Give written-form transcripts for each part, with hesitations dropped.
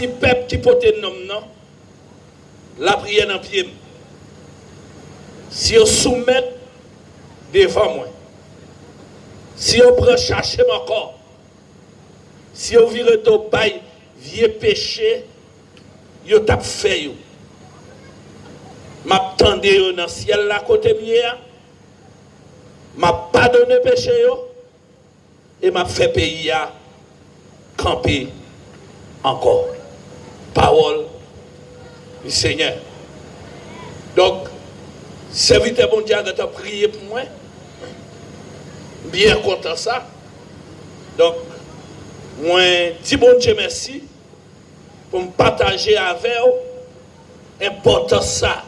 si peuple qui porte nom non, la prière dans pied. Si on soumet devant moi, si on prend chercher mon corps, si on vire au bail, vieux péché, yo tap fait yo. M'attendé yo dans ciel là côté mien, m'a pardonné péché yo et m'a fait pays à camper encore. Parole du Seigneur. Donc, serviteur bon Dieu a prié pour moi. Bien content ça. Donc, moi, dis bon Dieu merci pour me partager avec vous important ça.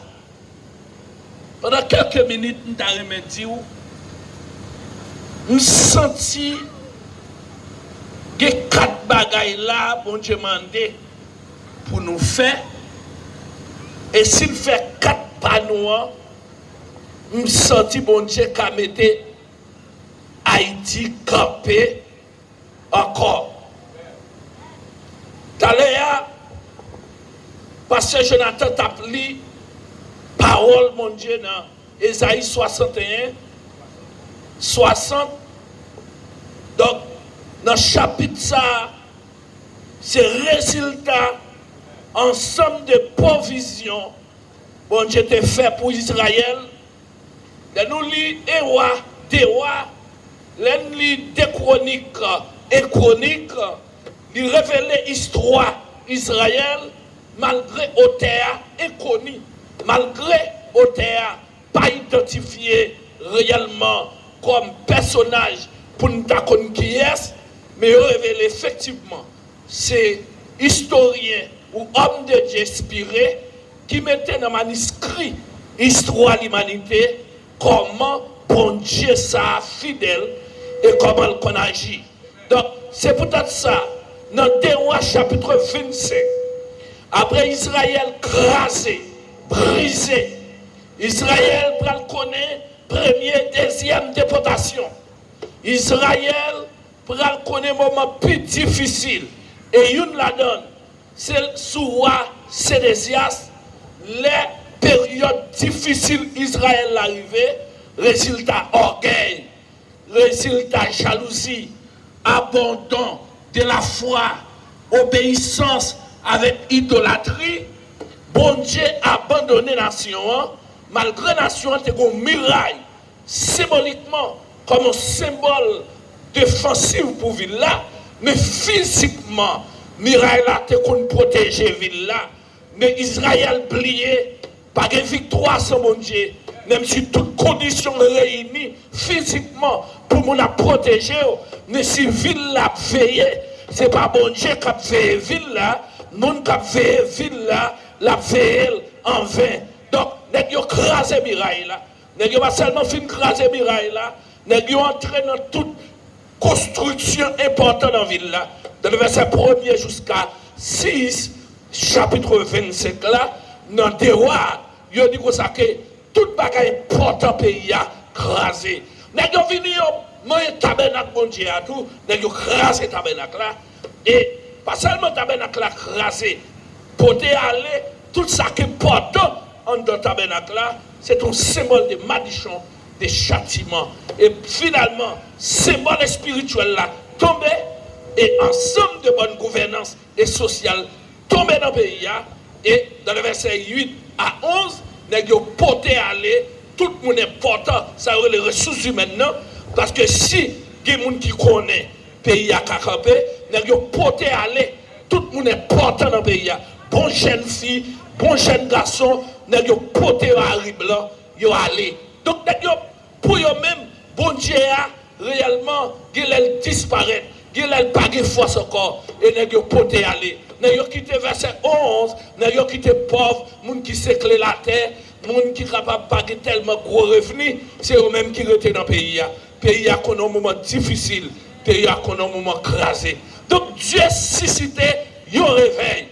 Pendant quelques minutes, je me dis, je senti que 4 bagailles là, bon Dieu m'a demandé pour nous faire. Et s'il fait 4 panneaux, je senti bon Dieu qu'a mettre Haïti campé encore. D'ailleurs, Pasteur Jonathan t'a pris parole, mon Dieu, dans Ésaïe 61, 60. Donc, dans le chapitre ça, c'est résultat, ensemble de provisions, bon Dieu t'a fait pour Israël. Nous lisons des rois, nous lisons des chroniques et chroniques, nous révèlent l'histoire d'Israël malgré Othea inconnu, malgré Othea pas identifié réellement comme personnage pour nous connaître qui est, mais révèle effectivement c'est historien ou homme de Dieu inspiré qui mettait dans le manuscrit l'histoire de l'humanité, comment bon Dieu ça fidèle et comment il agit. Donc, c'est peut-être ça, dans 2 Rois chapitre 25, après Israël crasé, brisé, Israël pral connaît première, deuxième déportation. Israël pral connaît moment plus difficile. Et une la donne, c'est sous roi Sédécias, les périodes difficiles Israël l'arrivée, résultat orgueil, résultat jalousie, abandon de la foi, obéissance avec idolâtrie, bon Dieu a abandonné la nation, malgré la nation était une muraille, symboliquement, comme un symbole défensif pour la ville là, mais physiquement, muraille là était qu'on protéger la ville là, mais Israël plié, pas de victoire sans mon Dieu, même si toutes conditions réunies physiquement pour nous la protéger, mais si la ville là veillé, c'est pas bon Dieu qui a fait la ville là, nous qui a fait la ville là, la veille en vain. Donc, nous avons crasé la muraille là, nous n'avons pas seulement fait craser la muraille là, nous avons entré dans toute construction importante dans la ville là, dans le verset 1er jusqu'à 6, chapitre 25 là, dans des rois, il dit que toute bagaille important pays a crasé. Nous avons venu au tabernacle bon Dieu à tout, nous avons crasé le tabernacle là, et pas seulement le tabernacle là crasé, pour aller, tout ça qui est important en dans le tabernacle là, c'est un symbole de malédiction, de châtiment. Et finalement, symbole spirituel là tombé, et ensemble de bonne gouvernance et sociale tombé dans le pays. Et dans le verset 8 à 11, nous avons porté à aller, tout le monde est important, ça aurait les ressources humaines, non? Parce que si il y a des gens qui connaissent le pays à Kakapé, nous avons porté à aller, tout le monde est important dans le pays. Bon jeune fille, bon jeune garçon, nous avons porté à Harry Blanc, ils ont allé. Donc, pour eux-mêmes, bon Dieu a réellement, il disparaît, il n'a pas de force encore, et nous avons porté à aller. Nous avons quitté verset 11, nous avons quitté pauvres, les gens qui s'éclairent la terre, les gens qui ne sont pas de payer tellement gros revenus, c'est eux-mêmes qui étaient dans le pays. Le pays a connu un moment difficile, le pays a connu un moment crasé. Donc Dieu suscité un réveil.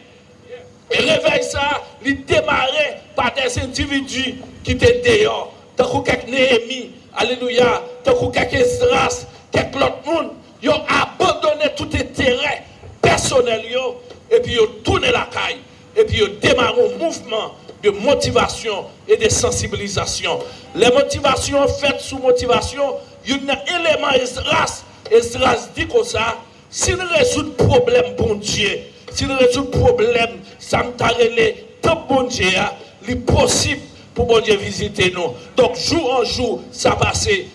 Et réveil ça, il démarrait par des individus qui étaient dehors. Tant que quelques Néhémie, alléluia, tant que quelques Esdras, quelques autres monde, ils ont abandonné tout intérêt personnel, et puis ils tournent la caille, et puis ils démarrent un mouvement de motivation et de sensibilisation. Les motivations faites sous motivation, il y a un élément Esdras dit comme ça, si nous résout le problème, bon Dieu, si nous résout le problème, ça me tarélé, tout bon Dieu, il est possible pour bon Dieu visiter nous. Donc, jour en jour, ça passait.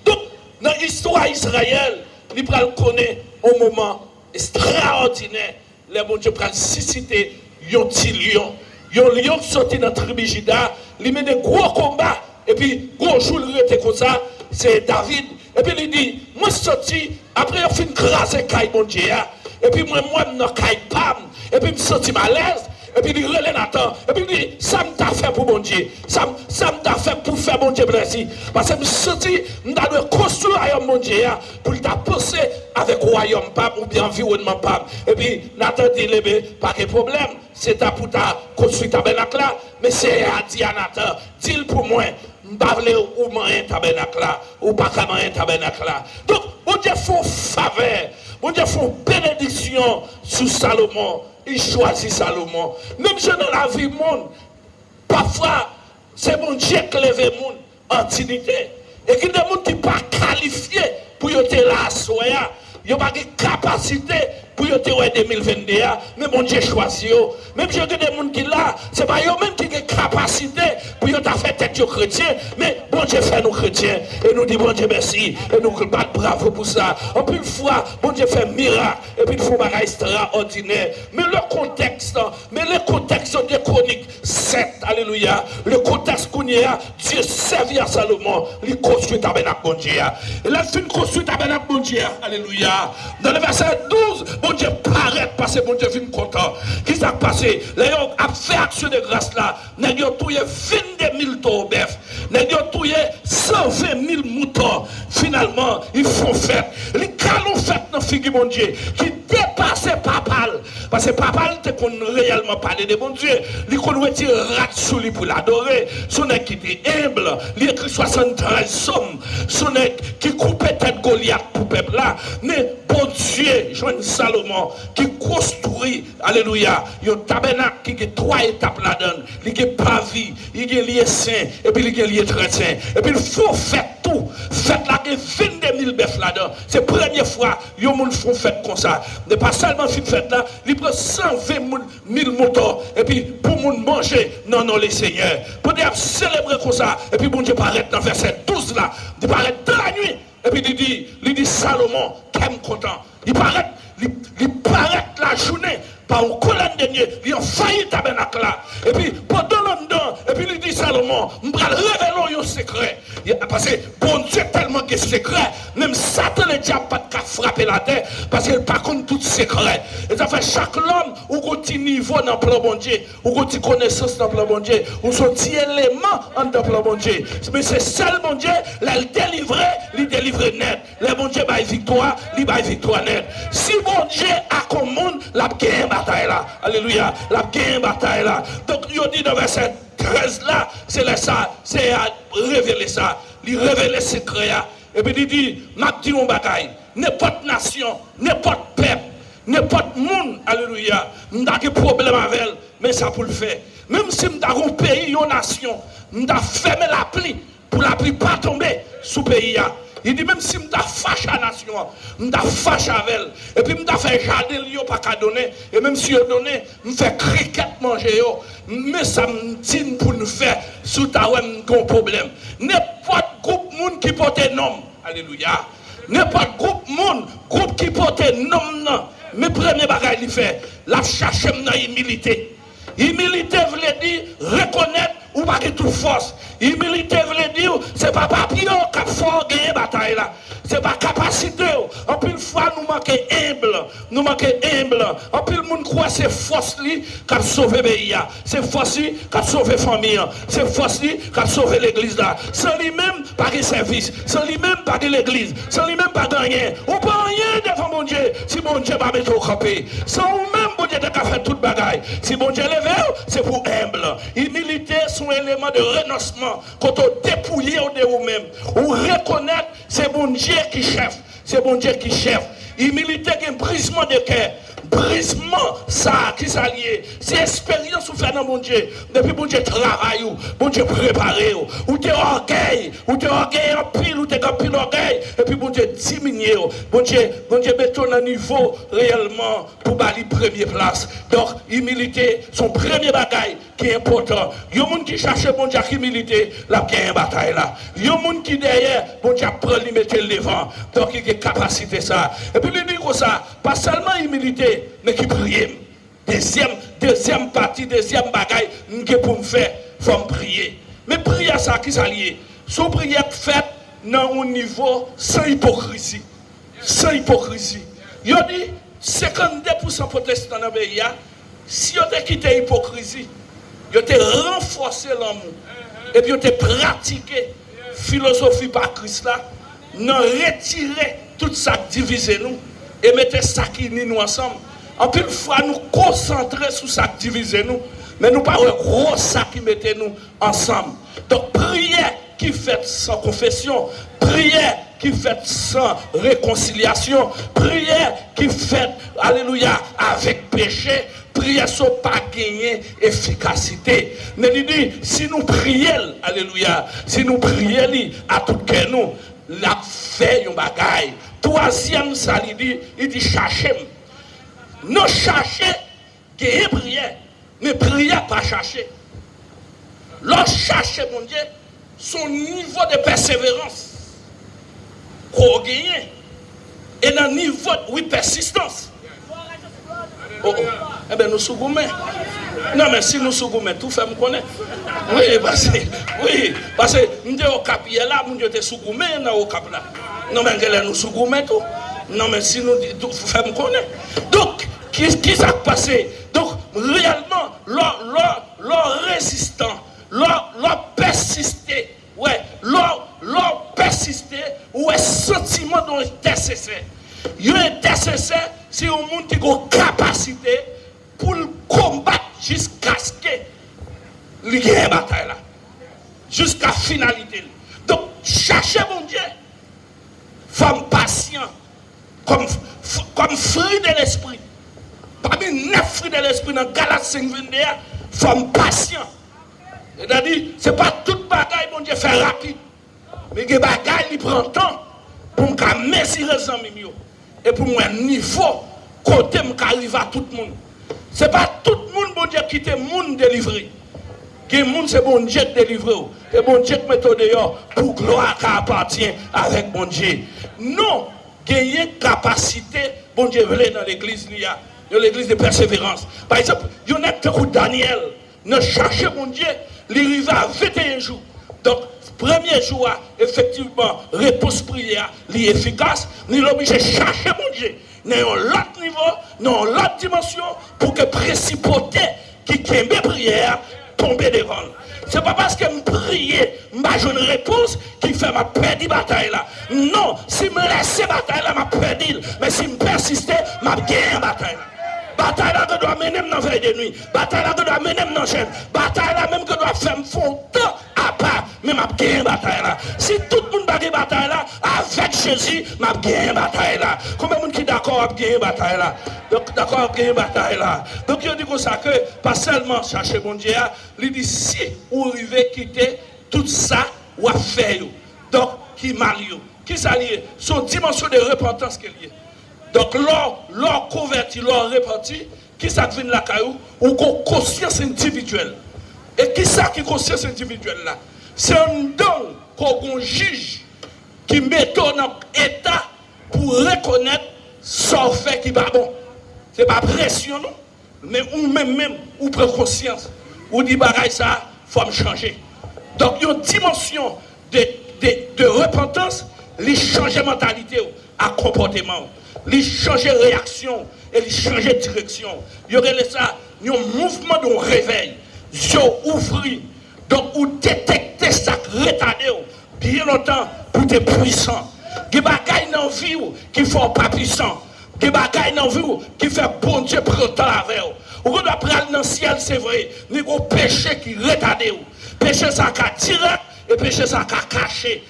Donc, dans l'histoire d'Israël, il va connaître un moment extraordinaire. Les bon Dieu prennent susciter un petit lion. Un lion sorti dans la tribu Juda, il met des gros combats. Et puis, gros jour, il était comme ça, c'est David. Et puis, il dit, moi, sorti, après, il fait une grâce à Kaï, mon Dieu. Et puis, moi, je suis Kaï, pam. Et puis, je suis sorti malaise. Et puis, il relève Nathan. Et puis, il dit, ça m'a fait pour mon Dieu. Ça m'a fait pour faire mon Dieu blessé. Parce que je suis sorti, je dois construire un royaume, mon Dieu, pour le passer avec le royaume, pam, ou bien environnement, pam. Et puis, Nathan dit, pas de problème. C'est à pour construire tabernacle là. Mais c'est à dire à Nathan, dis-le pour moi. M'bavle ou man tabernacle là ou pas comme un tabernacle là. Donc bon Dieu font faveur, bon Dieu font bénédiction sur Salomon. Il choisit Salomon. Même si dans la vie monde, parfois c'est bon Dieu qui lève le monde en dignité et qui des gens qui pas qualifiés pour être là à soya. Il n'y a pas de capacité pour être en 2022, mais mon Dieu choisit. Même si il y a des gens qui là, ce n'est pas eux-mêmes qui ont capacité pour faire tête aux chrétiens, mais bon Dieu fait nous chrétiens. Et nous disons bon Dieu merci. Et nous battons bravo pour ça. En plus, une fois, bon Dieu fait miracle. Et puis, il faut un extraordinaire. Mais le contexte de Chroniques 7, alléluia, le contexte qu'on y a, Dieu servit à Salomon, il construit tabernacle bon Dieu. Et là, il construit tabernacle bon Dieu, alléluia. Dans le verset 12, bon Dieu paraît parce que bon Dieu vient content. Qu'est-ce qui s'est passé? Les gens ont fait action de grâce là. Ils ont tué 22 000 taureaux bœufs. Ils ont tué 120 000 moutons. Finalement, ils font fête. Les calons fête dans figure mon Dieu qui dépassait Papal. Parce que Papal, tu qu'on réellement parlé de bon Dieu. Il qu'on retire rat sous lui pour l'adorer. Son qui était humble. Il écrit 73 sommes. Son qui coupait tête Goliath pour le peuple là. Mais bon Dieu, Joël Salomon, qui construit, alléluia, il y a un tabernacle qui a 3 étapes là-dedans. Il y a pavis, il y a lié saint, et puis il y a lié très saint. Et puis il faut faire tout. Faites là, il y a 22 000 bœufs là-dedans. C'est la première fois que les gens font fête comme ça. Ne pas seulement une fête là, il prend 120 000 moutons. Et puis pour nous manger, non, les seigneurs. Pour dire célébrer comme ça. Et puis bon Dieu paraît dans verset 12 là. Il paraît dans la nuit. Et puis il dit Salomon, qui est content. Il paraît la journée par une colonne de nuit, il a failli tabernacle là. Et puis pendant longtemps, et puis il dit Salomon, je vais révéler un secret. Parce que bon Dieu tellement que secret, même Satan le diable pas de frapper la terre, parce qu'il pas contre tout secret. Et ça fait chaque homme ou un petit niveau dans le plan bon Dieu, ou un petit connaissance dans le plan bon Dieu, ou son petit élément dans le plan bon Dieu. Mais c'est seul bon Dieu, il délivre net. Le bon Dieu va victoire, il va victoire net. Si bon Dieu a comme monde, la guerre bataille là. Alléluia. La guerre bataille là. Donc il dit dans verset 13 là, c'est ça, c'est à révéler ça. Il révèle le secret. Et puis il dit, m'a dit mon bataille. N'importe nation, n'importe peuple, n'importe monde, alléluia, n'a des problèmes avec elle, mais ça pour le faire. Même si nous avons un pays, une nation, nous avons fermé la pluie, pour la pluie pas tomber sous le pays. Il dit même si je fâche à la nation, je fâche avec elle. Et puis je fais jardin, je ne pas qu'à donner. Et même si je donne, je fais cricket manger. Mais ça me dit pour nous faire sous ta un problème. N'importe groupe monde qui porte un nom. Alléluia. N'importe groupe qui porte un nom. Mais premier bagage il fait, la chercher dans l'humilité. Humilité veut dire reconnaître ou pas de toute force. Humilité veut dire c'est pas papillon qui a fort gagner bataille là. C'est pas capacité. En plus fois nous manquons humble. En plus le monde croit c'est force qui a sauvé le pays. C'est force qui a sauvé la famille. C'est force qui a sauvé l'église là. Sans lui-même pas de service. Sans lui-même pas de l'église. Sans lui-même pas de rien. On peut rien devant mon Dieu si mon Dieu va mettre au campé. Sans vous-même mon Dieu a fait toute bagaille. Si mon Dieu levé, c'est pour humble. Humilité sont un élément de renoncement. Quand on dépouille de vous-même, ou reconnaître c'est bon Dieu qui chef. C'est bon Dieu qui chef. Humilité est un brisement de cœur. brisement, ça, qui s'allie, c'est expérience ou fait dans mon Dieu. Depuis mon Dieu travaille, mon Dieu préparé, ou t'es orgueil en pile, ou t'es en pile orgueil, et puis mon Dieu diminue, mon Dieu met ton niveau réellement pour bali première place. Donc, humilité, son premier bagaille qui est important. Il y a des gens qui cherchent mon Dieu humilité, la gagne bataille là. Il y a des gens qui derrière, mon Dieu prend, lui mettre le devant. Donc, il y a une capacité ça. Et puis, il dit comme ça, pas seulement humilité, mais qui prie. Deuxième partie, deuxième bagaille, pour me faire, il faut me prier. Mais prier ça, qui s'allie? Son prière faite dans un niveau sans hypocrisie. Sans hypocrisie. Il a dit 52% protestants dans le pays, si vous avez quitté l'hypocrisie, vous avez renforcé l'amour, et puis vous avez pratiqué la philosophie par Christ là, nous retiré tout ça qui divise nous, et mettez ça qui unit nous ensemble. En plus, fois nous concentrer sur ça qui divise nous, mais nous pas gros ça qui mettez nous ensemble. Donc, prière qui fait sans confession, prière qui fait sans réconciliation, prière qui fait, alléluia, avec péché, prière sans pas gagner efficacité. Mais il dit, si nous prions, alléluia, si nous prions à tout cœur, nous, la fait un bagaille. Troisième, ça il dit, cherchez. Non, cherchez, gagner prière, mais prière pas chercher. Lorsque chercher, mon Dieu, son niveau de persévérance qu'on gagne et dans niveau de persistance. Oh, oh. Eh bien, nous sommes. Non, mais si nous sommes, tout fait me connaître. Oui, parce que nous sommes au cap là, nous sommes au cap là. Non, mais nous sommes tout. Non, mais si nous tout fait me connaître. Donc, qu'est-ce qui s'est passé? Donc, réellement, leur résistant, leur persister, ouais, leur persister, ouais, sentiment d'intercesseur. Il y a un intercesseur, c'est un monde qui a une capacité pour le combattre jusqu'à ce qu'il y ait une bataille là. Jusqu'à la finalité. Donc, cherchez mon Dieu, femme patient, comme fruit de l'esprit. Parmi 9 fruits de l'esprit dans Galates 5, 21, femme patient. C'est-à-dire, ce n'est pas toute bagaille, mon Dieu, fait rapide. Mais les bagailles, il prend temps pour me mesurer les amis. Et pour moi, niveau, côté, je arrive à tout le monde. Ce n'est pas tout le monde, mon Dieu, qui est le monde délivré. Qui est le monde, c'est mon Dieu qui délivré. Et mon Dieu qui met dehors pour gloire qui appartient avec mon Dieu. Non, gagner capacité, mon Dieu, venez dans l'église, dans l'église de persévérance. Par exemple, il y en a que Daniel, ne cherchez mon Dieu, il arrive à 21 jours. Donc, premier jour, effectivement, réponse prière, est efficace, nous sommes obligés de chercher mon Dieu. Dans l'autre niveau, dans l'autre dimension, pour que principauté qui aime prière tombe devant. Ce n'est pas parce que je prie, je une réponse qui fait ma perdre la bataille là. Non, si je me laisse la bataille là, je perds. Mais si je persiste, je gagne la bataille là. Bataille là que doit mener dans la veille de nuit. Bataille là que doit mener dans la chaîne. Bataille là même que doit faire fond temps à part. Mais je gagne la bataille là. Si tout le monde a gagné la bataille là, avec Jésus, je gagne la bataille là. Combien de monde qui est d'accord à gagner la bataille là? Donc d'accord à gagner la bataille là. Donc il dit comme ça que, pas seulement chercher mon Dieu, il dit si vous arrivez à quitter tout ça, ou à faire. Donc qui mal qui s'allie, son dimension de repentance qu'il y a. Donc, leur converti, leur réparti, qui ça vient la caillou, ou qu'on conscience individuelle. Et qui ça qui conscience individuelle là? C'est un don qu'on juge qui met dans l'état pour reconnaître son fait qui va bon. Ce n'est pas pression, non? Mais ou même, ou prend conscience. Ou dit bagaille ça, il faut me changer. Donc, il y a une dimension de repentance, il change de mentalité à comportement. Il change de réaction et il change de direction. Il y aurait ça, un mouvement de réveil. Ils ouvrir. Donc, vous détectez ça, retardé bien longtemps pour être puissant. Il y a des bagailles dans la vie qui ne font pas puissant. Il y a des bagailles dans la vie qui font bon Dieu prendre temps avec vous. Vous doit prendre dans le ciel, c'est vrai. Il y a des péchés qui retardent. Péché ça qui direct et péché ça qui caché.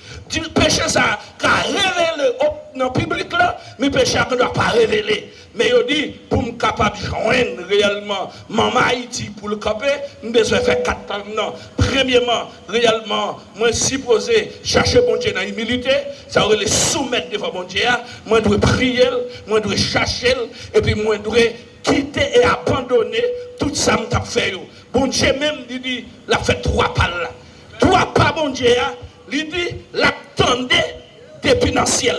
Péché ça qui révélé dans le public là, mais péché ne doit pas révéler. Mais il dit, pour me capable de joindre réellement Maman Haïti pour le camper, je besoin faire 4 temps. Non. Premièrement, réellement, moi supposé chercher bon Dieu dans l'humilité, ça veut les soumettre devant bon Dieu, moi je dois prier, moi je dois chercher, et puis moi je dois quitter et abandonner tout ça que je fait. Bon Dieu même, il dit, il a fait 3 pas là. 3 pas bon Dieu, il dit, l'attendait depuis dans le ciel.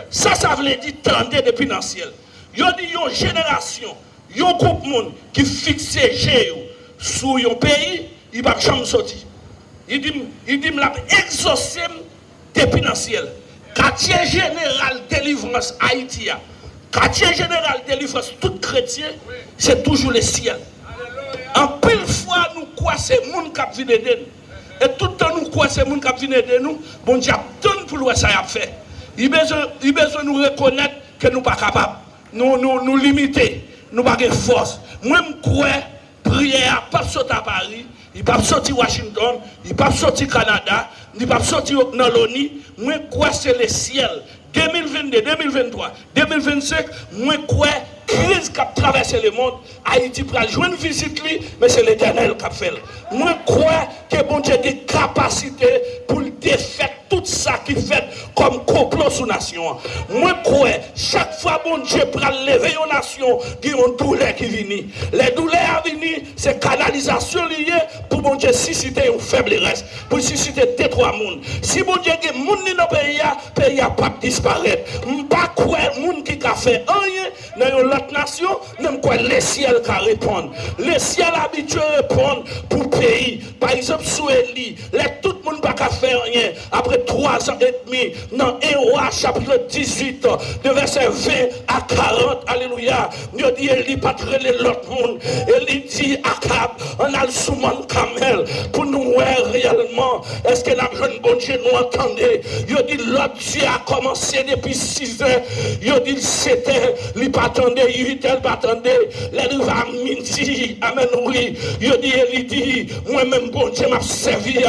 Ça veut dire tendez depuis dans le ciel. Il dit, il y a une génération, il y a un groupe de monde qui fixe sur un pays, il ne va jamais sortir. Il dit, il l'a exaucé depuis dans le ciel. Quartier général délivrance Haïti, quartier général délivrance tout chrétien, c'est toujours le ciel. En pile fois, nous croyons que c'est le monde qui vient aider nous. Et tout le temps, nous croyons que c'est le monde qui vient aider nous. Bon Dieu, donne pour le ça a fait. Il a besoin de nous reconnaître que nous ne sommes pas capables. Nous limiter. Nous n'avons pas de force. Moi, je crois que prière pas sortir à Paris, il ne peut pas sortir à Washington, il ne peut pas sortir au Canada, il ne peut pas sortir dans l'ONU. Moi, je crois que c'est le ciel. 2022, 2023, 2025, moi, je crois que la crise qui a traversé le monde, Haïti peut jouer une visite, mais c'est l'Éternel qui a fait. Moi, je crois que bon Dieu a des capacités pour défaire tout ça qui fait comme complot sous nation. Moi, je crois chaque fois bon Dieu peut lever une nation, il y a une douleur qui vient. Les douleurs qui viennent, c'est canalisation liée pour bon Dieu susciter une faiblesse, pour susciter des 3 mondes. Si bon Dieu a des gens dans le pays n'a pas disparaître. Je ne pas croire que les gens qui ont fait rien dans l'autre nation, même quoi les ciels qui répondent. Les ciels habitués répondent pour le pays. Par exemple, sous Élie, tout le monde n'a pas fait rien. Après 3 ans et demi, dans 1 roi chapitre 18, de verset 20 à 40, alléluia, Dieu dit, Élie pas traiter l'autre monde. Élie dit, Akab, on a le soumane camel pour nous voir réellement. Est-ce que la jeune bon Dieu nous entendait? Dieu dit, l'autre Dieu a commencé depuis 6 ans. Dieu dit, c'était, il pas attendait, il pas attendait. Les rives à midi, amen, oui. Dieu dit, Élie dit, moi-même bon Dieu m'a servi,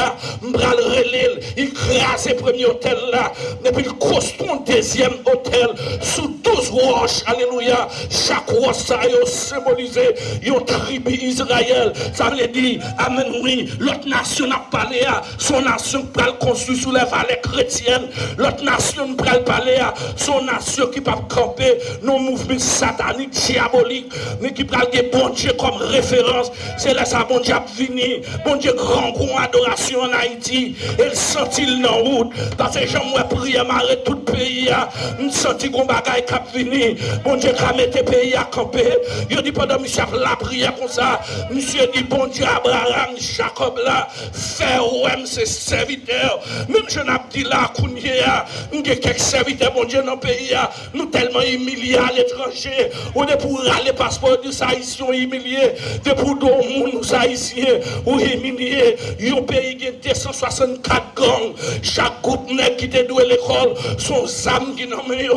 m'bral relève, il crase le premier hôtel là, et puis il construit un deuxième hôtel sous 12 roches, alléluia. Chaque roche ça a symbolisé une tribu Israël. Ça veut dire, amen, oui, l'autre nation n'a pas parlé à son nation qui va construire sous les vallées chrétiennes, l'autre nation qui va parler à son nation qui va camper nos mouvements sataniques, diaboliques, mais qui va avoir bon Dieu comme référence. C'est là ça, bon Dieu a fini, bon Dieu grand gros adoration en Haïti, et le sentit dans route, parce que j'aime prier, m'arrête tout le pays, nous senti qu'on bagaille qui a fini, bon Dieu qui a mis le pays à camper, il dit pendant monsieur la prière comme ça, monsieur dit bon Dieu Abraham, Jacob là, faire ouais ses serviteurs, même je n'ai dit là, Kounia, nous avons quelques serviteurs, bon Dieu dans le pays, nous tellement humiliés à l'étranger, on est pour aller passeport de haïtiens humiliés, de pour d'autres nous haïtiens, ou humiliés, un pays qui a 264 gangs, chaque groupe qui te doué l'école, son âme qui n'en met,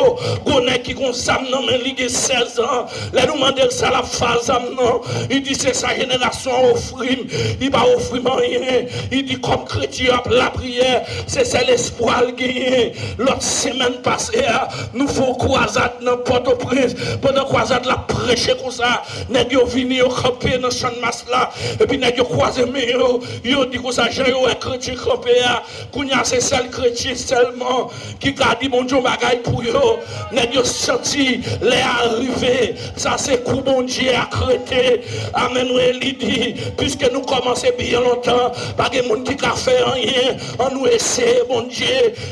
qui ont âme dans mes ligues 16 ans, les nous demandent ça la phase non, il dit c'est sa génération offrir, il va offrir rien, il dit comme chrétien la prière, c'est l'espoir gagné. L'autre semaine passée, nous faisons croisade dans Port-au-Prince, pendant croisade la prêcher comme ça, nous sommes venus camper dans le champ de masse là, et puis nous avons croisé, mais nous dit comme ça, j'ai un chrétien campé, qu'on a c'est seul chrétien seulement qui a dit bon Dieu bagaille pour eux, nous avons senti les arrivées, ça c'est coup bon Dieu à crêter, amen, il dit, puisque nous commençons bien longtemps, pas de monde qui a fait rien, on nous essaie, bon Dieu,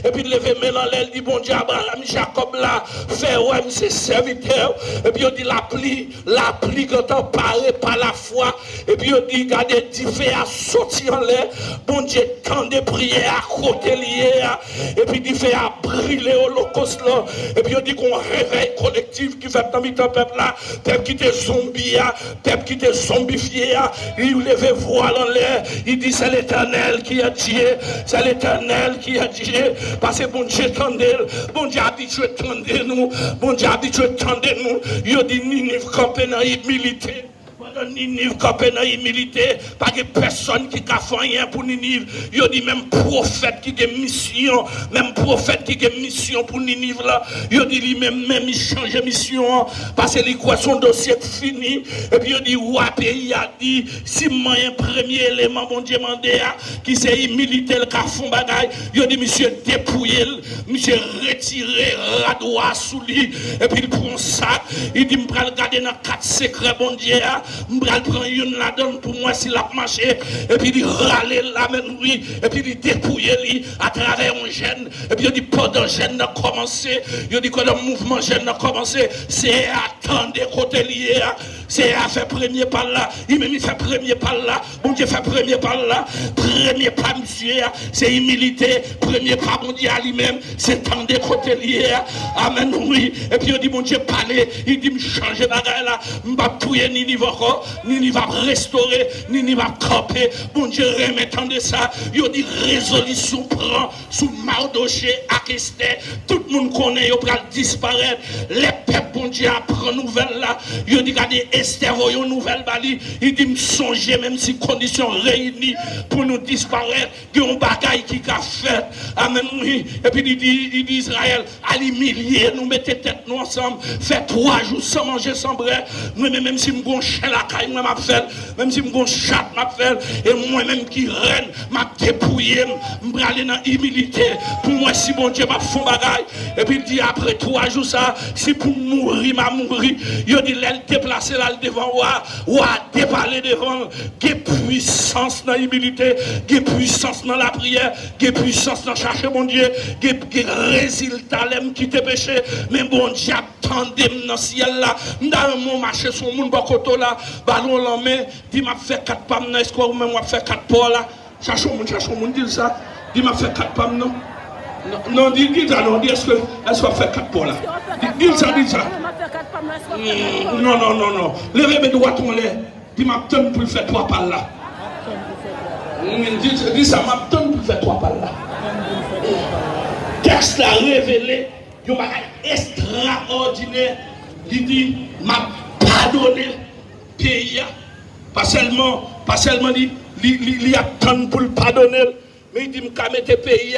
et puis lever maintenant l'aile, dit bon Dieu, Abraham, Jacob là, faire ouais, ses serviteurs, et puis on dit la pluie quand on paraît par la foi, et puis on dit, regardez, tu fais à sortir en l'air, bon Dieu, tant de prières à côté lié, et puis tu fais à brûler l'holocauste là, et puis on dit qu'on réveille collectif qui fait dans le peuple là, peuple qui était zombie, peuple qui était zombifié, il lève voile en l'air, il dit c'est l'Éternel qui a dit, c'est l'Éternel qui a dit, parce que bon Dieu tendez, bon Dieu habitué tendez nous, bon Dieu habitué tendez nous, il dit Ninive campé dans l'humilité. dans Ninive, campé dans l'humilité, pas de personne qui a fait rien pour Ninive. Il dit même prophète qui a mission, même prophète qui a mission pour Ninive là. Il dit lui-même, il change de mission, parce que croit son dossier fini. Et puis il dit, ouais, pays a dit, si moi un premier élément, mon Dieu, qui c'est humilité, le cas fond bagaille, il dit, monsieur, dépouillé, monsieur, retiré, radois sous lui, et puis il prend ça, il dit, je vais regarder dans 4 secrets, mon Dieu, je vais prendre une là-dedans pour moi s'il a marché, et puis il râler là même lui, et puis il dépouiller lui à travers un gène, et puis il dit, pendant le gène a commencé, il dit, quand le mouvement gène a commencé, c'est attendre côté lié, c'est à faire premier par là, il même fait premier par là, bon Dieu fait premier par là, premier pas monsieur, c'est humilité, premier pas mon Dieu à lui-même, c'est tendre côté lié, amen, oui, et puis il dit, mon Dieu, parler, il dit, me changer bagaille là, m'ba touyer ni encore, ni va restaurer, ni va camper, bon Dieu, remettant de ça, il dit, résolution prend, sous Mardoché, à Esther, tout le monde connaît, il va disparaître, les peuples, bon Dieu, apprend nouvelle là, il dit, regardez, Esther, voyons nouvelle bali, il dit, me songer, même si conditions réunies pour nous disparaître, il y a un bagaille qui a fait, amen, oui, et puis il dit Israël, allez milliers, nous mettez tête nous ensemble, fait 3 jours sans manger, sans bref, moi-même si je suis chien la caille, moi m'a fait, même si je suis chat, m'a fait, et moi-même qui reine, m'a dépouillé, m'a aller dans l'humilité, pour moi si bon Dieu m'a fait bagaille, et puis il dit après 3 jours ça, si pour mourir, m'a mourir, il dit l'aile déplacer là devant ou à déparler devant, qui puissance dans l'humilité, qui puissance dans la prière, qui puissance dans chercher mon Dieu, qui résultat l'aime qui te péché, mais bon Dieu attendez dans le ciel là, dans mon marché sur mon bakoto là, ballon la main, dit m'a fait 4 pommes dans l'espoir ou même m'a fait 4 pots là, cherche mon dit ça, dit m'a fait 4 pommes non. Non, dis ça, non, dis est-ce que va faire 4 pots là. Dis ça. Non. Levez mes doigts ton lait. Dis m'a tonne pour faire 3 pales là. Dis ça, m'a tonne pour faire 3 pales là. Texte a révélé, il y a un extraordinaire. Il dit, m'a pardonné le pays. Pas seulement il attend pour le pardonner, mais il dit, m'a mettre le pays.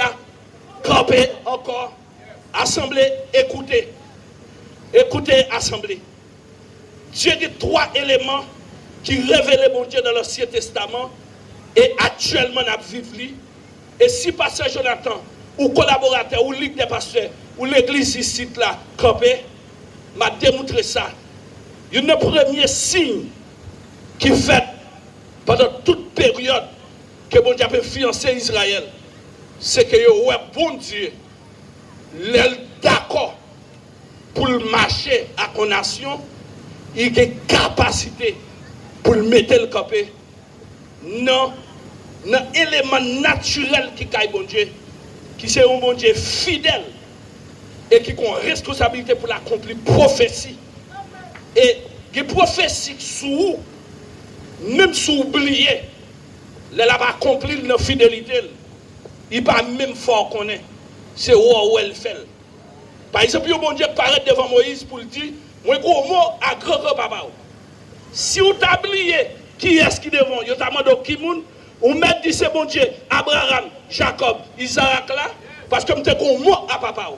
Camper encore, assemblée, écoutez, assemblée. Dieu dit 3 éléments qui révèlent mon Dieu dans l'Ancien Testament et actuellement nous vivons. Et si pasteur Jonathan, ou collaborateur, ou ligue des pasteurs, ou l'église ici là, camper, m'a démontré ça. Il y a un premier signe qui fait pendant toute période que mon Dieu a fiancé Israël. C'est que bon Dieu, l'est d'accord pour marcher à la nation, il a capacité pour le mettre le capé. Non, un élément naturel qui est bon Dieu, qui c'est un bon Dieu fidèle et qui a une responsabilité pour l'accomplir prophétie. Et les prophéties sous, même si oublié, elle a accompli la fidélité. Il n'est pas même fort qu'on est. C'est où elle fait. Par exemple, il y a bon Dieu paraît devant Moïse pour le dire, moi, gros mot à grand papa. Si vous avez oublié qui est-ce qui est devant, vous avez demandé qui moun, ou met dit c'est bon Dieu, Abraham, Jacob, Isaac là, parce que vous avez un mot à papa.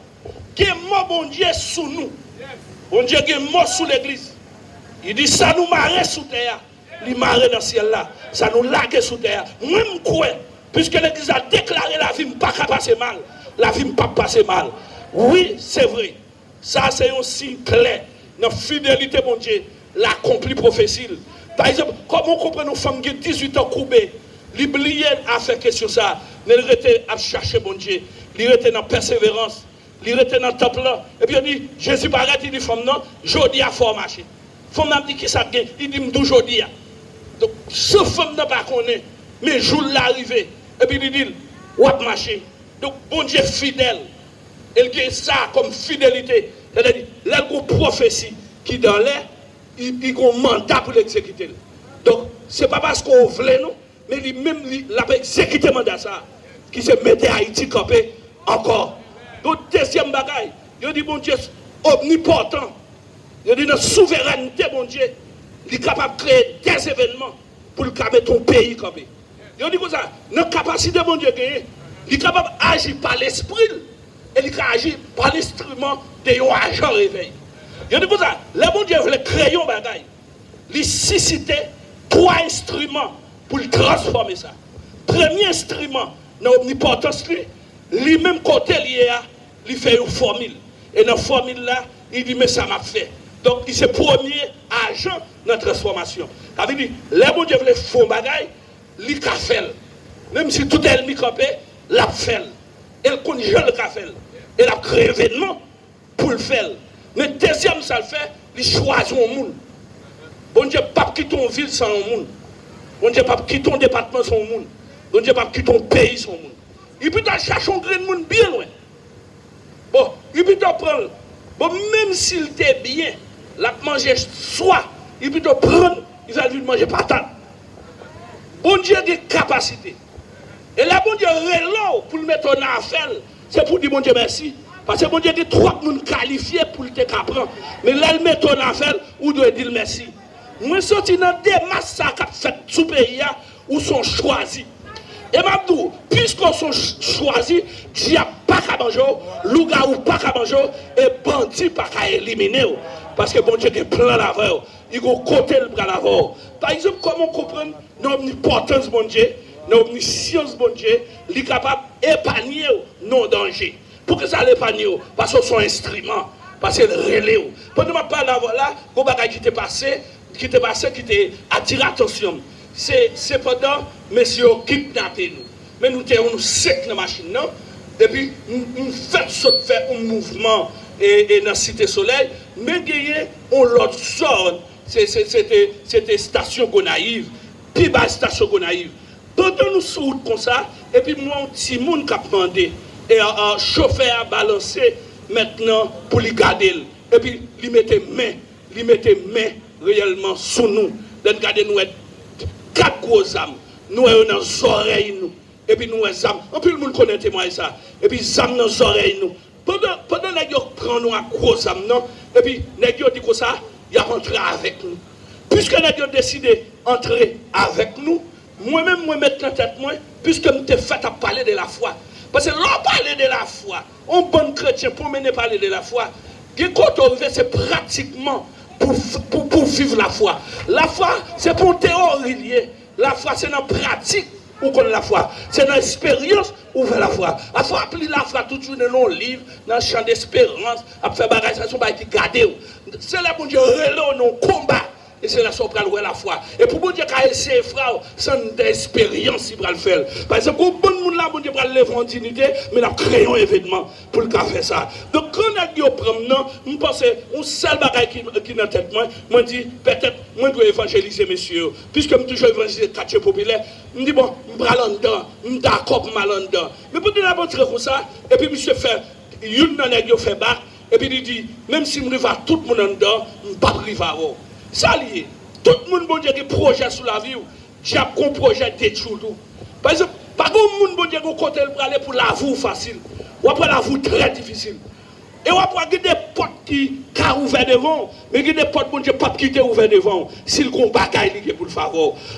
Qui est mot bon Dieu sous nous. Bon Dieu qui est mot sous l'église. Il dit ça nous marre sous terre. Il marre dans le ciel là. Ça nous lague sous terre. Moi, je crois. Puisque l'Église a déclaré la vie ne pas passer mal. La vie ne pas passer mal. Oui, c'est vrai. Ça, c'est un signe clair. Notre fidélité, mon Dieu, l'accompli prophétie. Par exemple, comment on comprend nos femmes qui ont 18 ans courbées, l'oublier à faire question ça, mais ils étaient à chercher, mon Dieu. Ils étaient dans persévérance. Ils étaient dans le temple là. Et puis, il dit, Jésus paraît, il dit, femme, non, jodi a fort marché. Femme n'a dit qui ça gagne. Il dit, m'dou jodi a. Donc, ce femme n'a pas connu, mais jour l'arrivée. Et puis il dit, ou à marcher. Donc, bon Dieu fidèle. Il a ça comme fidélité. C'est-à-dire, là, il y a une prophétie qui dans l'air, il a un mandat pour l'exécuter. Donc, ce n'est pas parce qu'on voulait, non, mais lui-même, il a exécuté le mandat ça, qui se mettait à Haïti campé encore. Donc, deuxième bagaille, il dit, bon Dieu, omnipotent. Il dit, notre souveraineté, bon Dieu, il est capable de créer des événements pour mettre ton pays comme ça. Il dit comme ça, notre capacité, mon Dieu, il est capable d'agir par l'esprit et il est capable d'agir par l'instrument de l'agent réveil. Il dit comme ça, le bon Dieu voulait créer un bagage. Il suscitait 3 instruments pour transformer ça. Premier instrument, dans l'omnipotence, lui-même côté lié, il fait une formule. Et dans la formule là, il dit, mais ça m'a fait. Donc, il est premier agent dans la transformation. Ça veut dire, les bon Dieu voulait faire un bagage, il a fait. Même si tout est micropé, il a fait. Il connaît le fait. Il a créé un événement pour le faire. Mais deuxième, ça le fait, il choisit un monde. Bon Dieu, pas quitter ton ville sans un monde. Bon Dieu, pas quitter ton département sans un monde. Bon Dieu, pas quitter ton pays sans un monde. Il peut chercher un grain de monde bien loin. Bon, il peut prendre. Bon, même s'il était bien, la manger soit, il peut prendre, il va lui manger patate. Bon Dieu a des capacités. Et là, bon Dieu relan pour le mettre en affaire, c'est pour dire bon Dieu merci. Parce que bon Dieu a 3 personnes qualifiées pour le prendre. Mais là, il met en affaire, ou doit dire merci. Moi, je suis dans des masses qui ont fait sous pays où sont choisis. Et maintenant, puisqu'on sont choisis, Dieu n'a pas qu'à manger, louga ou pas qu'à manger, et bandit pas qu'à éliminer. Parce que bon Dieu a plein d'avant. Il y a côté le bras d'avant. Par exemple, comment comprendre l'omnipotence bon Dieu, l'omniscience bon Dieu, il est capable d'épargner nos dangers. Pour que ça l'épargne, parce que son instrument, parce que le relais. Pendant que je parle là, il y a un bagage qui t'est passé, qui t'a attiré l'attention. C'est pendant messieurs kidnappé nous. Mais nous sommes secs dans la machine, non? Et puis, nous faisons un mouvement et dans la Cité Soleil, mais on l'autre zone, c'était station Gonaïve, puis bas station Gonaïve. Pendant nous sommes comme ça, et puis moi, un petit monde qui a demandé, et un chauffeur a balancé maintenant pour lui garder. Et puis, il mettait main réellement sous nous. Donc, regardez, nous avons 4 gros âmes. Nous avons dans les oreilles, nous. Et puis, nous avons des âmes. En plus, le monde connaît témoin ça. Et puis, les âmes dans les oreilles, nous. Pendant que nous prenons un gros âme, non? Et puis, nous avons dit comme ça, il a rentré avec nous. Puisque nous avons décidé d'entrer avec nous, moi-même, moi, mettre dans la tête, moi, puisque nous t'ai fait à parler de la foi. Parce que l'on parle de la foi, un bon chrétien, pour mener parler de la foi, c'est pratiquement pour vivre la foi. La foi, c'est pour théorie liée. La foi, c'est dans la pratique où connaît la foi. C'est dans l'expérience où on fait la foi. La foi, applique la foi toujours dans nos livres, dans le champ d'espérance, à faire bagage, ça sont pas qui garder. C'est là pour Dieu relais nos combats. Et c'est là qu'on va la foi. Et pour bon Dieu, quand il s'est frère, sans d'expérience, il va le faire. Parce que pour bon monde là, bon Dieu va lever en dignité, mais il a créé un événement pour le faire ça. Donc quand on a prend non, je pense que un seul bagage qui est dans la tête, moi dis peut-être, moi je dois évangéliser messieurs. Puisque je toujours évangéliser le quartier populaire, je me dis bon, je vais aller dedans, je suis d'accord pour aller dedans. Mais pour la montrer comme ça, et puis monsieur fait, une dans les fait bac, et puis il dit, même si je vais tout le monde dedans, je ne vais pas arriver à vous. Ça lié. Tout le monde bon Dieu des projets sur la vie. J'ai un projet détruit tout. Par exemple, pas de monde bon Dieu qui côté pour aller pour la vie facile. Ou après la vie très difficile. Et on va des portes qui sont ouvertes devant, mais il y a des portes bon Dieu pas qui sont ouvertes devant. S'il y a un bagage pour le faire.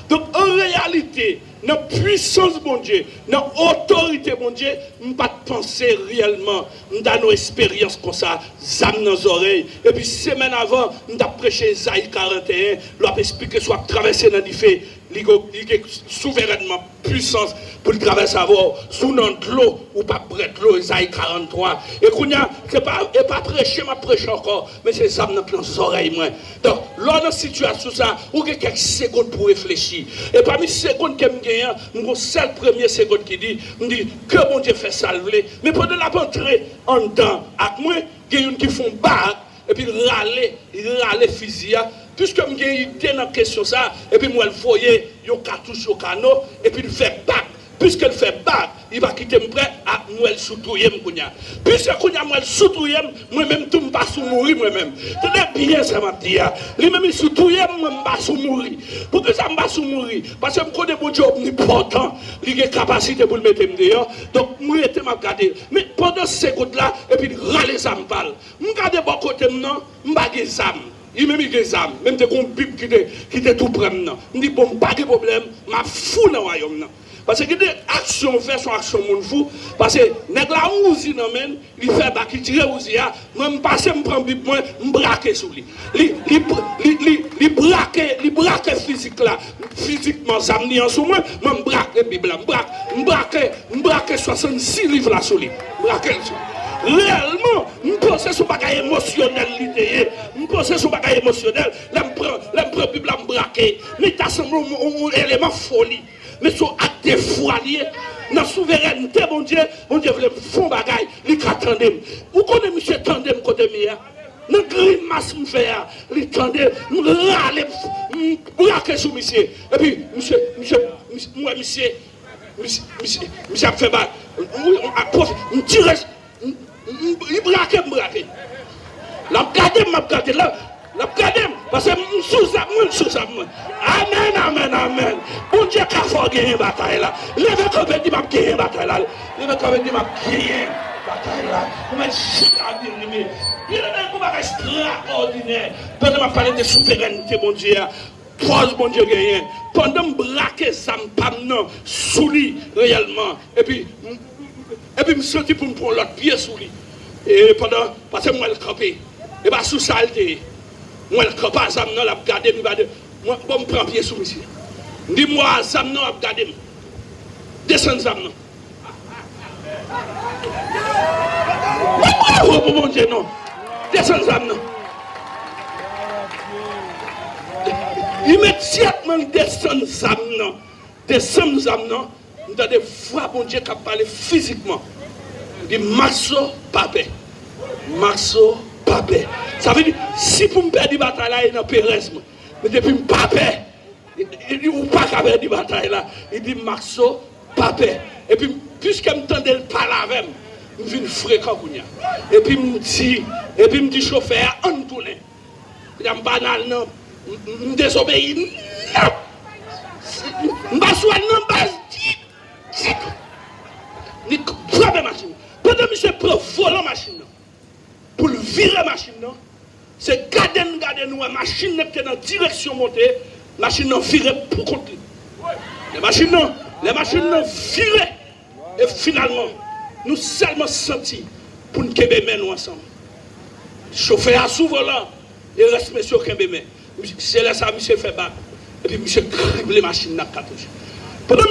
Donc en réalité, dans la puissance bon Dieu, dans l'autorité bon Dieu, je ne pas penser réellement dans nos expériences comme ça, zam dans les oreilles. Et puis semaine avant, je vais prêcher Isaïe 41, l'on expliquer soit traverser dans l'effet. Il y a souverainement puissance pour le traverser avant sous de l'eau ou pas près de l'eau, Isaïe 43. Et qu'on a, c'est pas prêcher, ma prêche encore, mais c'est ça dans les oreilles. Donc, là, dans cette situation, ça, on a quelques secondes pour réfléchir. Et parmi les secondes que je gagne, c'est la première seconde qui dit, que bon Dieu fait salver. Mais pendant la entrée en dedans, avec moi, il y a une qui font barre, et puis il râle fusil. Puisque je suis idée dans la question ça, et puis moi, je voyais, il y a un cartouche au canot, et puis il fait bac. Puisqu'il fait bac, il va quitter me prêt à moi le soutouiller. Puisque moi le soutouiller, moi-même, tout me passe mourir moi-même. C'est bien ça, m'a dit. Lui-même, il soutouiller, moi, je passe mourir. Pourquoi ça me passe mourir? Parce que je connais mon Dieu omnipotent, il a la capacité pour le mettre dehors. Donc, moi, je m'a regardé. Mais pendant ces secondes-là, et puis, râler ça me parle. Je regarde bon côté, non, je ne pas de Il m'a mis des âmes, même des Bible qui étaient tout près. Je dis, bon, pas de problème, ma fou dans le royaume. Parce que des actions faites sont actions moun fou. Parce que nèg la ouzi nan men, il fait ba qui tire ouzi a, moi me passer me prend Bible moi, me braquer sous lui. Li braquer physique là, physiquement zamni en sous moi, moi me braquer Bible là, me braquer 66 livres là sous lui. Braquer réellement, je pense sur bagage émotionnel l'idée, je pense sur bagage émotionnel, là me prend Bible là me braquer, mais ça semble un élément folie. Mais son acte de foi lié, dans la souveraineté, mon Dieu voulait faire bagaille, il attendait. Vous connaissez monsieur tandem côté mien? Dans grimace me faire, il tendait, me râler, me braquer sur monsieur. Et puis monsieur a fait balle. Me tire, il braquer. La garde là. Parce que je suis sous Amen. Bon Dieu, qu'il faut gagner une bataille là. Levez comme dit, m'a gagné une bataille là. Levez comme dit, m'a gagné une bataille là. Vous m'avez chuté à dire, il y a un combat extraordinaire. Pendant que je parle de souveraineté, mon Dieu, pose mon Dieu gagné. Pendant que je braque ça, je sous lui réellement. Et puis, je me sens pour me prendre l'autre pied sous lui. Et pendant, parce que moi, je campé. Et bien, sous saleté. Moi, je ne pas ça, je vais regarder, moi, je prends pied sous monsieur. Dis-moi, ça, je vais regarder. Descends ça, non. Oh, mon Dieu, non. Descends ça, non. Immédiatement, descends ça, non. Descends ça, non. Nous avons des fois, mon Dieu, qui a parlé physiquement. Il dit, Maxo, papé. Maxo, papé. Ça veut dire, si pour me perdre la bataille là, il y a Pérez. Mais depuis que papé, il dit, ou pas qu'à perdre la bataille là, il dit, Maxo, papé. Et puis, puisque je me parler avec moi, je viens fréquent. Et puis, je me dis, chauffeur, on tourne. Il dit, banal, non, je désobéis. Non. Je ne vais pas ni prendre la machine. Pendant que je prends volant machine, pour le virer la machine, c'est garder nous, la machine qui est dans la direction montée, la machine virer pour compter. Les machines virent. Et finalement, nous seulement senti pour nous kébémer nous ensemble. Chauffeur à sous volant, et reste monsieur kébémer. C'est là ça, monsieur fait battre. Et puis monsieur crible les machines à cartouche. Pendant que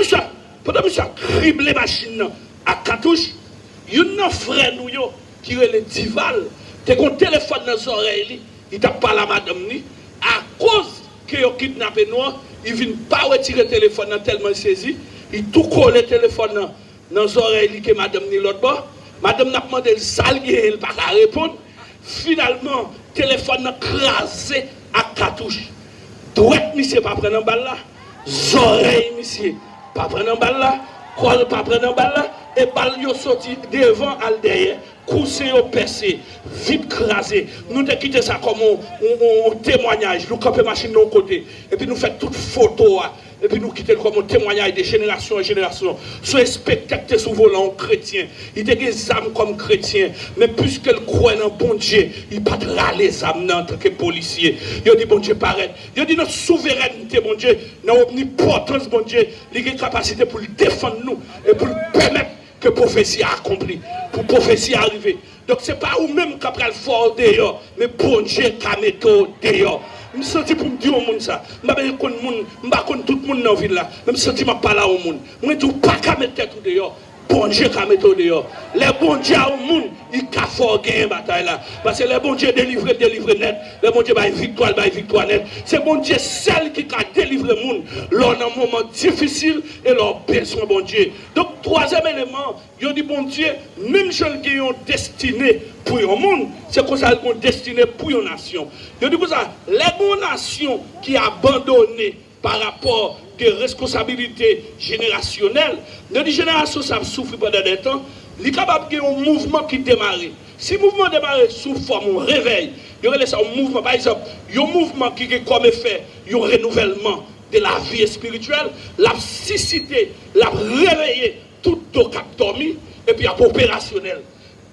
monsieur crible les machines à cartouche, il y a un frère nous qui est le Dival, qui a un téléphone dans les oreilles, il t'a parlé à madame ni, à cause que vous kidnappé nous, il ne vient pas retirer le téléphone tellement saisi, il tout colle le téléphone dans les oreilles que madame ni l'autre bord. Madame n'a demandé le sale, il n'a pas répondre. Finalement, le téléphone a crasé à cartouche. Droite, monsieur, pas prendre un balle là. Oreilles, monsieur, pas prendre un balle là. Col, pas prendre un balle là. Et balle, yo sorti devant, al derrière. Coussé au percé, vite crasé. Nous avons quitté ça comme un témoignage. Nous campons machine de nos côtés. Et puis nous faisons toutes photos. Et puis nous quittons comme un témoignage de génération en génération. Sur les spectacles sous volant chrétien. Il y a des âmes comme chrétiens. Mais puisqu'elle croit dans bon Dieu, il ne peut pas râler les âmes en tant que policier. Il dit bon Dieu paraît. Il dit notre souveraineté, bon Dieu, notre omnipotence, bon Dieu, il a une capacité pour le défendre nous et pour le permettre que prophétie a accompli, pour prophétie arriver. Donc ce n'est pas vous-même qui avez le fort dehors, mais bon Dieu qui a mis dehors. Je me sens pour me dire au monde ça. Je ne sais pas tout le monde dans la ville là. Je me sens pour parler au monde. Je ne dis pas qu'à mettre tête dehors. Bon Dieu qui a mis dehors. Les bons dieux au monde, ils ont fort gagner une bataille là. Parce que les bons dieux délivrent net. Les bons dieux ont victoire net. C'est bon Dieu seul qui a délivré le monde lors d'un moment difficile et leur besoin, bon Dieu. Donc, troisième élément, il dit bon Dieu, même si ils ont destiné pour le monde, c'est comme ça qu'ils ont destiné pour une nation. Il dit pour ça, les bonnes nations qui abandonné par rapport de responsabilité générationnelle, notre génération ça souffre pendant des temps, il est capable de un mouvement qui démarre. Si le mouvement démarre sous forme de réveil, il y aurait un mouvement, par exemple, il y a un mouvement qui a comme effet un renouvellement de la vie spirituelle, la suscité, la réveiller tout le cap dormi, et puis opérationnel.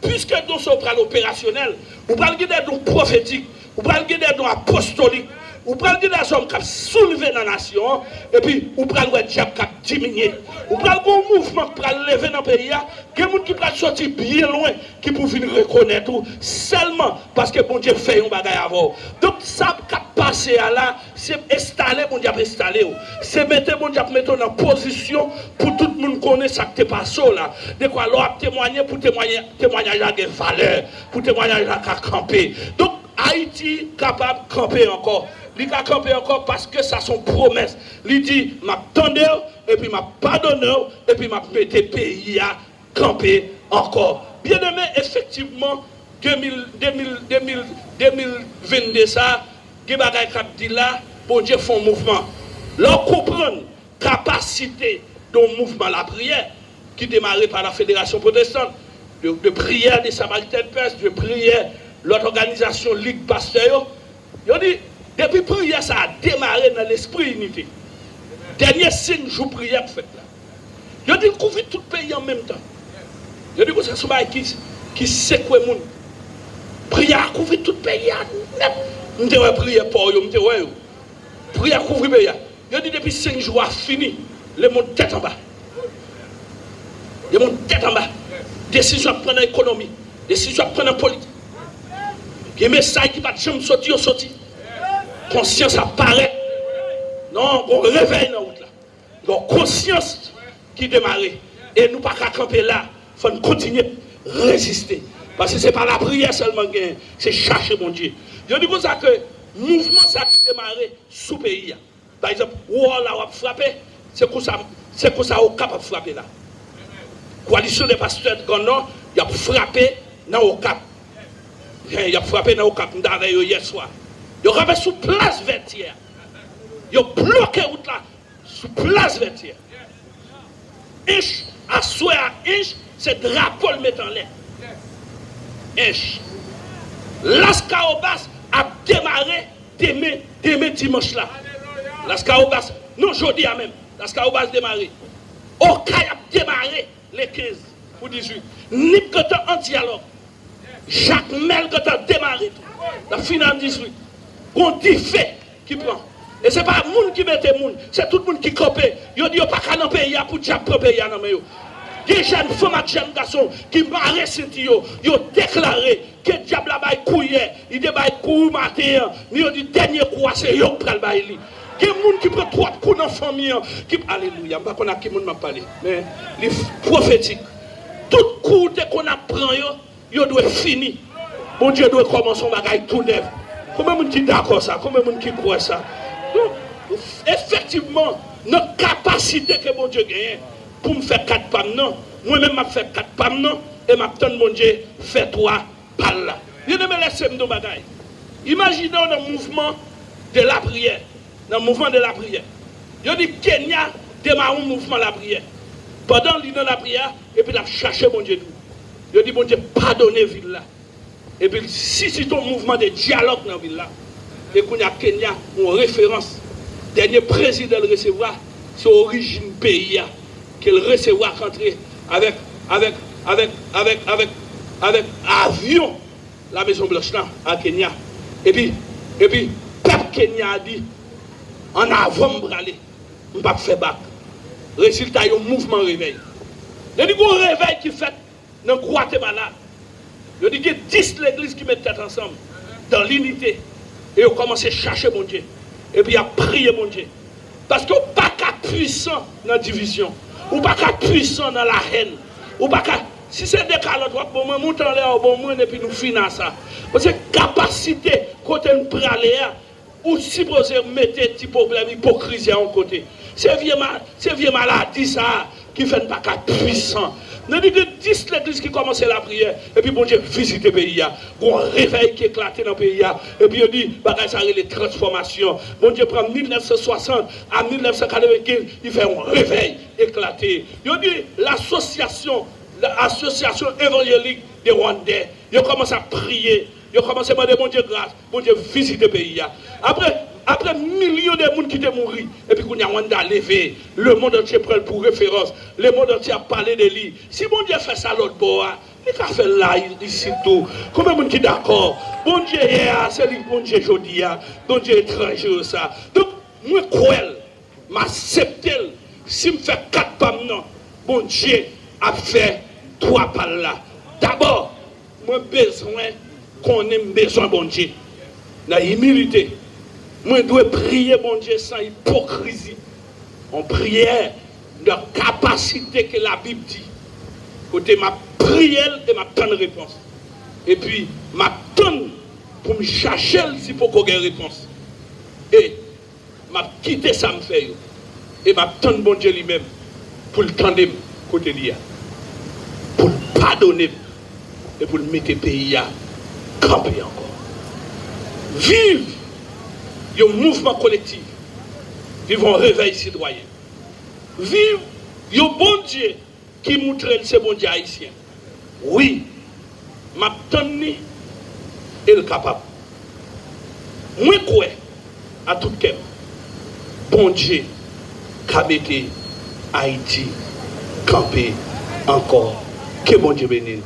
Puisque nous sommes opérationnels, vous parlez de prophétique, ou pral gen des dons apostoliques, ou pral gen des hommes qui soulever dans la nation, et puis ou pral ouais diable qui diminuer. Ou pral un mouvement qui pral lever dans le pays, il y a des gens qui pral sortir bien loin, qui pour venir reconnaître seulement parce que bon Dieu fait un bagage avant. Donc ça qui passe là, c'est installer bon Dieu installer. C'est mettre bon Dieu mettre en position pour tout le monde connaître ça qui te passe là. De quoi alors témoigner pour témoignage à des valeurs, pour témoignage à camper. Donc Haïti capable de camper encore. Il a campé encore parce que ça sont promesses. Il dit, m'attendez, et puis m'a pardonné, et puis m'a mis pays à camper encore. Bien aimé, effectivement, 2022, ça, qui bagaille qui dit là, bon Dieu font mouvement. Leur comprendre capacité de mouvement la prière, qui démarrait par la Fédération protestante, de prière des Samaritains Perses, de prière, l'autre organisation Ligue Pasteur, ils dit, depuis la prière, ça a démarré dans l'esprit unité. Dernier 5 jours de prière fait là. Je dis couvrir tout le pays en même temps. Je dis que c'est un qui secoue le monde. Prière couvrir tout le pays. Je dis prière pour eux. Je dis prière couvrir le pays. Je dis depuis 5 jours à fini. Le monde tête en bas. Le monde tête en bas. Décision à prendre dans l'économie. Décision à prendre dans la politique. Il y a un message qui va jamais sortir. Conscience apparaît. Non, on réveille dans la route là. Donc conscience qui démarre. Et nous pas qu'à camper là. Il faut continuer à résister. Parce que ce n'est pas la prière seulement qui est, c'est chercher mon Dieu. Je dis comme ça que le mouvement ça qui démarre sous pays. Par exemple, où on a frappé, c'est comme ça on est capable de frapper là. Coalition des pasteurs de Gondor, il a frappé dans le cap. Il a frappé dans le cap. Nous avons hier soir. Ils ont rappelé sous place vertière. Ils ont bloqué la route là, sous place vertière. Inch, à souhait à inch, c'est drapeau le mettre en l'air. Inch. L'Ascaobas a démarré demain dimanche là. L'Ascaobas, non, aujourd'hui même. L'Ascaobas a démarré. Okai a démarré les 15 pour 18. Nip Gotan en dialogue. Jacques Mel Gotan a démarré tout. La finale 18. On dit fait qui prend. Et ce n'est pas le monde qui met le monde, c'est tout le monde qui copie. Ils disent pas qu'à dans le pays pour diable prendre le pays. Il y a des jeunes femmes et des jeunes garçons qui marrent Saint-Yo. Ils ont déclaré que le diable a baillé couillé. Il a baillé couille matin. Ils ont dit dernier coup, c'est eux qui prennent le baillé. Il y a des gens qui prennent 3 coups dans la famille. Alléluia, je ne sais pas qui m'a parlé. Mais les prophétiques. Tout coup qu'on apprend, ils doivent finir. Bon Dieu doit commencer un bagage tout neuf. Combien de gens qui sont d'accord ça? Combien de gens qui croient ça? Donc, effectivement, notre capacité que mon Dieu gagne pour me faire 4 pommes, non. Moi-même, je fais 4 pommes, non. Et je mon Dieu fait 3 balles là. Je ne me laisse pas de bagaille. Imaginons le mouvement de la prière. Dans le mouvement de la prière. Je dis Kenya démarre un mouvement de la prière. Pendant l'île de la prière, et puis il a cherché mon Dieu. Je dis mon Dieu, pardonnez ville là. Et puis, si c'est un mouvement de dialogue dans la ville là, et qu'on a Kenya, une référence, dernier président de recevoir, c'est l'origine pays, qu'il recevoir rentrer avec avion, la Maison Blanche là, à Kenya. Et puis, peuple Kenya a dit, en avant, on va aller, on va faire bac. Résultat, il y a un mouvement réveil. Il y a un réveil qui fait dans Guatemala. Il y a 10 l'église qui mettent tête ensemble, dans l'unité. Et ils ont commencé à chercher mon Dieu. Et puis ils ont prié mon Dieu. Parce qu'on n'est pas puissant dans la division. On n'est pas puissant dans la haine. Si c'est des cas, on va monter en l'air au bon moment et puis nous finissons ça. Parce que la capacité, quand on prend l'air, ou si vous mettez un petit problème hypocrisie à un côté. C'est vieux maladie ça qui fait pas qu'à puissant. Nous disons que 10 l'église qui commence la prière, et puis bon Dieu visite le pays, un réveil qui éclate dans le pays, et puis on dit, ça les transformations. Bon Dieu prend 1960 à 1995, il fait un réveil éclaté. Il dit l'association évangélique des Rwandais, ils commencent à prier. Ils commencent à demander mon Dieu grâce, mon Dieu visite le pays. Après, après millions de monde qui te mourir, et puis qu'on y a Wanda levé, le monde entier prend pour référence, le monde entier a parlé de lui. Si bon Dieu fait ça l'autre bois, il a fait là, ici tout. Combien de monde qui est d'accord? Bon Dieu hier, c'est lui, bon Dieu aujourd'hui, bon Dieu étranger, ça. Donc, moi, crois, m'accepte, si je fais 4 pas non, bon Dieu a fait 3 pas là. D'abord, moi, besoin qu'on ait besoin, bon Dieu, dans l'humilité. Moi, je dois prier, mon Dieu, sans hypocrisie. En prière, de capacité que la Bible dit. Côté ma prière et ma tonne réponse. Et puis, ma tonne pour me chercher si pour qu'on ait réponse. Et, ma quitter ça me fait. Et ma tonne, bon Dieu lui-même, pour le tendre côté lui. Pour le pardonner. Et pour le mettre le pays à camper encore. Vive! Il y a un mouvement collectif. Vive un réveil citoyen. Vive, il y a un bon Dieu qui montre ce bon Dieu haïtien. Oui, ma tonne est capable. Moi, quoi, à tout cas, bon Dieu, qui a mis Haïti, camper encore. Que bon Dieu bénisse.